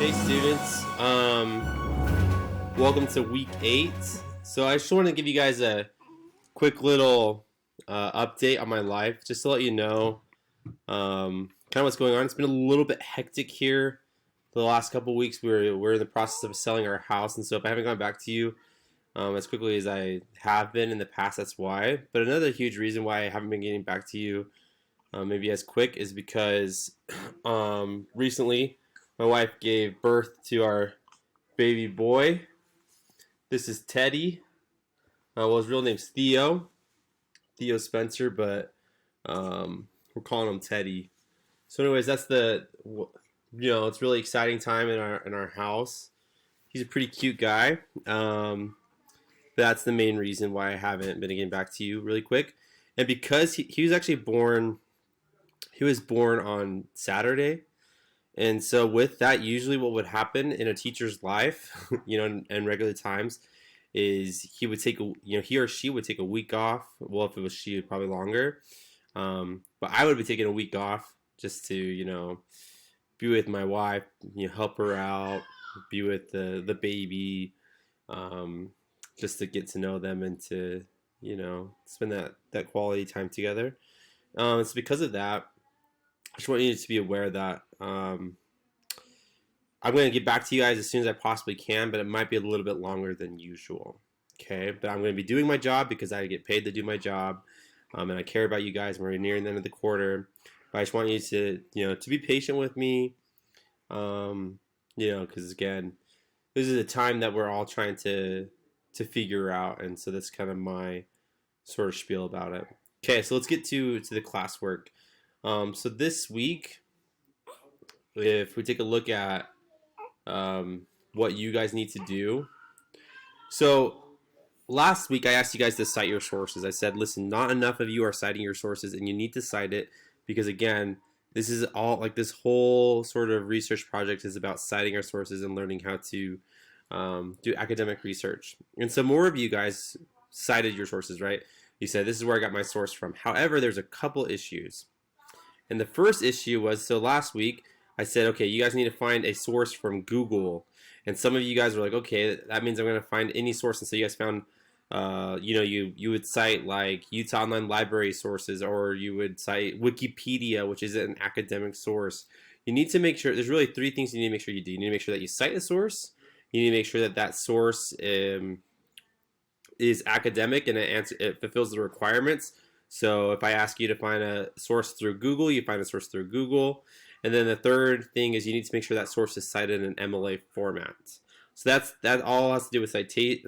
Hey students, welcome to week 8. So I just want to give you guys a quick little update on my life, just to let you know kind of what's going on. It's been a little bit hectic here the last couple weeks. We're in the process of selling our house, and so if I haven't gone back to you as quickly as I have been in the past, that's why. But another huge reason why I haven't been getting back to you maybe as quick is because recently my wife gave birth to our baby boy. This is Teddy. Well, his real name's Theo Spencer, but we're calling him Teddy. So, anyways, that's it's really exciting time in our house. He's a pretty cute guy. That's the main reason why I haven't been getting back to you really quick, and because he was actually born. He was born on Saturday. And so with that, usually what would happen in a teacher's life, in regular times, is he or she would take a week off. Well, if it was she, probably longer. But I would be taking a week off just to, be with my wife, help her out, be with the baby, just to get to know them and to, spend that quality time together. It's because of that. I just want you to be aware that I'm going to get back to you guys as soon as I possibly can, but it might be a little bit longer than usual. Okay, but I'm going to be doing my job because I get paid to do my job, and I care about you guys. We're nearing the end of the quarter, but I just want you to, to be patient with me, because again, this is a time that we're all trying to figure out, and so that's kind of my sort of spiel about it. Okay, so let's get to the classwork. So this week, if we take a look at what you guys need to do. So last week I asked you guys to cite your sources. I said, listen, not enough of you are citing your sources, and you need to cite it because, again, this is all like this whole sort of research project is about citing our sources and learning how to do academic research. And so more of you guys cited your sources, right? You said, this is where I got my source from. However, there's a couple issues. And the first issue was, so last week I said, okay, you guys need to find a source from Google. And some of you guys were like, okay, that means I'm going to find any source. And so you guys found, you would cite like Utah Online Library sources, or you would cite Wikipedia, which is an academic source. You need to make sure, there's really 3 things you need to make sure you do. You need to make sure that you cite a source. You need to make sure that source is academic and it fulfills the requirements. So if I ask you to find a source through Google, you find a source through Google. And then the third thing is you need to make sure that source is cited in an MLA format. So that all has to do with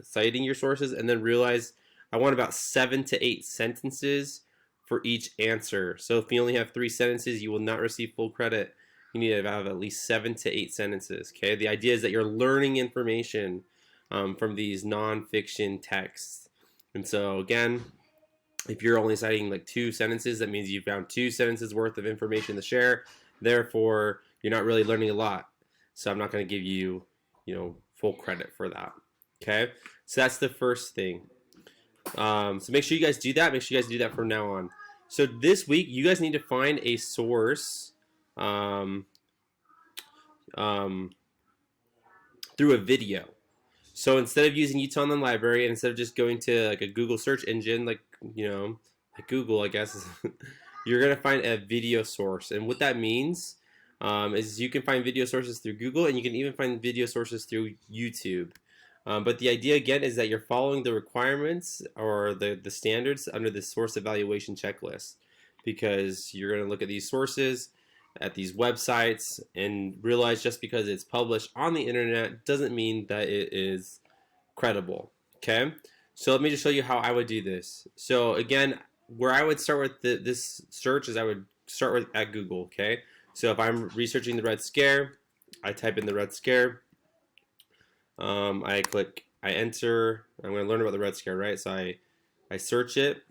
citing your sources, and then realize I want about 7 to 8 sentences for each answer. So if you only have 3 sentences, you will not receive full credit. You need to have at least 7 to 8 sentences. Okay. The idea is that you're learning information from these nonfiction texts. And so again, if you're only citing like 2 sentences, that means you found 2 sentences worth of information to share. Therefore, you're not really learning a lot. So I'm not going to give you, full credit for that. Okay? So that's the first thing. So make sure you guys do that. Make sure you guys do that from now on. So this week, you guys need to find a source through a video. So instead of using Utah Online Library, and instead of just going to like a Google search engine, like Google, I guess, you're going to find a video source. And what that means is you can find video sources through Google, and you can even find video sources through YouTube. But the idea, again, is that you're following the requirements or the standards under the source evaluation checklist, because you're going to look at these sources at these websites and realize just because it's published on the internet doesn't mean that it is credible. Okay? So let me just show you how I would do this. So again, where I would start with this search is I would start at Google. Okay? So if I'm researching the Red Scare, I type in the Red Scare. I enter. I'm going to learn about the Red Scare, right? So I search it.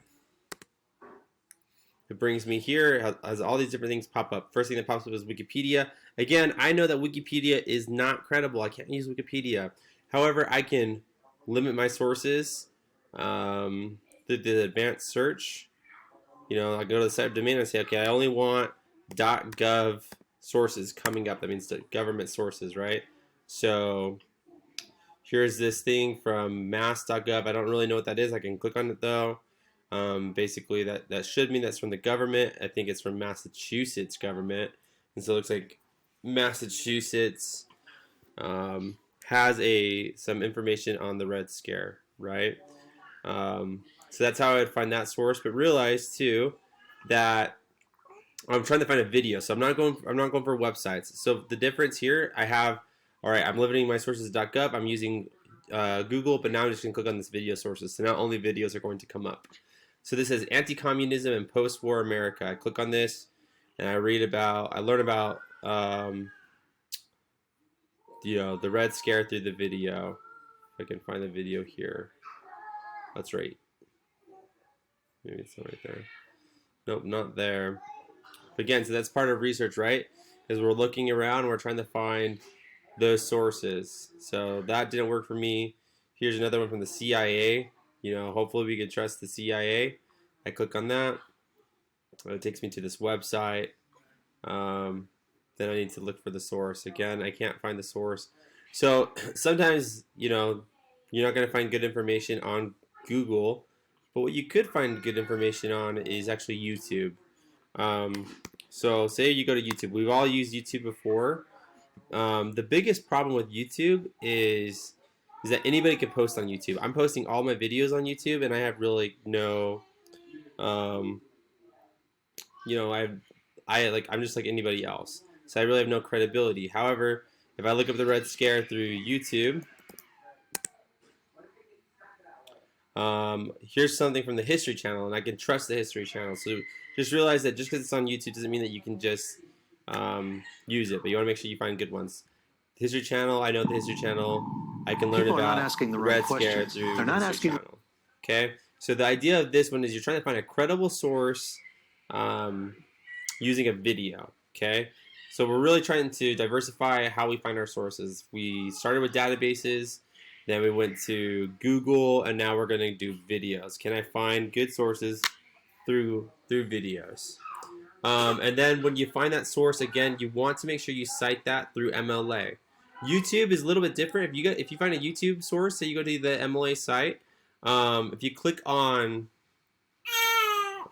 It brings me here. It has all these different things pop up. First thing that pops up is Wikipedia. Again, I know that Wikipedia is not credible. I can't use Wikipedia. However, I can limit my sources. The advanced search. I go to the site of domain and say, okay, I only want .gov sources coming up. That means the government sources, right? So here's this thing from mass.gov. I don't really know what that is. I can click on it though. Basically, that should mean that's from the government. I think it's from Massachusetts government, and so it looks like Massachusetts has some information on the Red Scare, right? So that's how I would find that source. But realize too that I'm trying to find a video, so I'm not going for websites. So the difference here, all right, I'm limiting my sources.gov. I'm using Google, but now I'm just gonna click on this video sources. So now only videos are going to come up. So this says anti-communism and post-war America. I click on this, and I learn about the Red Scare through the video. If I can find the video here. That's right. Maybe it's not right there. Nope, not there. But again, so that's part of research, right? Is we're looking around and we're trying to find those sources. So that didn't work for me. Here's another one from the CIA. Hopefully we can trust the CIA. I click on that. It takes me to this website. Then I need to look for the source. Again, I can't find the source. So sometimes, you're not going to find good information on Google. But what you could find good information on is actually YouTube. So say you go to YouTube. We've all used YouTube before. The biggest problem with YouTube is that anybody can post on YouTube. I'm posting all my videos on YouTube, and I have really no, I'm just like anybody else. So I really have no credibility. However, if I look up the Red Scare through YouTube, here's something from the History Channel, and I can trust the History Channel. So just realize that just because it's on YouTube doesn't mean that you can just use it, but you want to make sure you find good ones. The History Channel, I know the History Channel. I can learn about the Red Scare through the History Channel. Okay, so the idea of this one is you're trying to find a credible source using a video. Okay, so we're really trying to diversify how we find our sources. We started with databases, then we went to Google, and now we're going to do videos. Can I find good sources through videos? And then when you find that source, again, you want to make sure you cite that through MLA. YouTube is a little bit different. If you find a YouTube source, say you go to the MLA site, if you click on,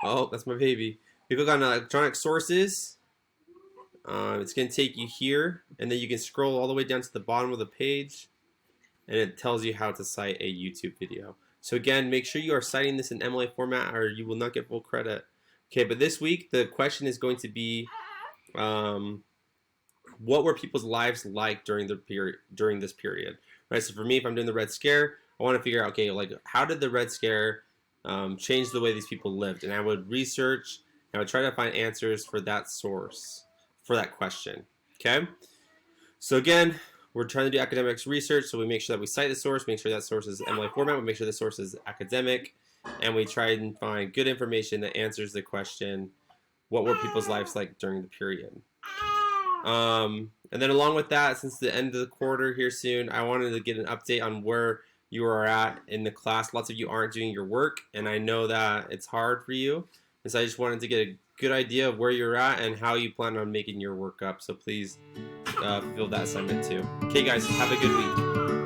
oh, that's my baby. If you click on electronic sources, it's going to take you here, and then you can scroll all the way down to the bottom of the page, and it tells you how to cite a YouTube video. So again, make sure you are citing this in MLA format, or you will not get full credit. Okay, but this week the question is going to be, what were people's lives like during this period, right? So for me, if I'm doing the Red Scare, I want to figure out, okay, like how did the Red Scare change the way these people lived? And I would research, and I would try to find answers for that source, for that question. Okay, so again, we're trying to do academics research, so we make sure that we cite the source, make sure that source is MLA format, we make sure the source is academic, and we try and find good information that answers the question, what were people's lives like during the period? And then along with that, since the end of the quarter here soon, I wanted to get an update on where you are at in the class. Lots of you aren't doing your work, and I know that it's hard for you, and so I just wanted to get a good idea of where you're at and how you plan on making your work up. So please fill that assignment too. Okay guys, have a good week.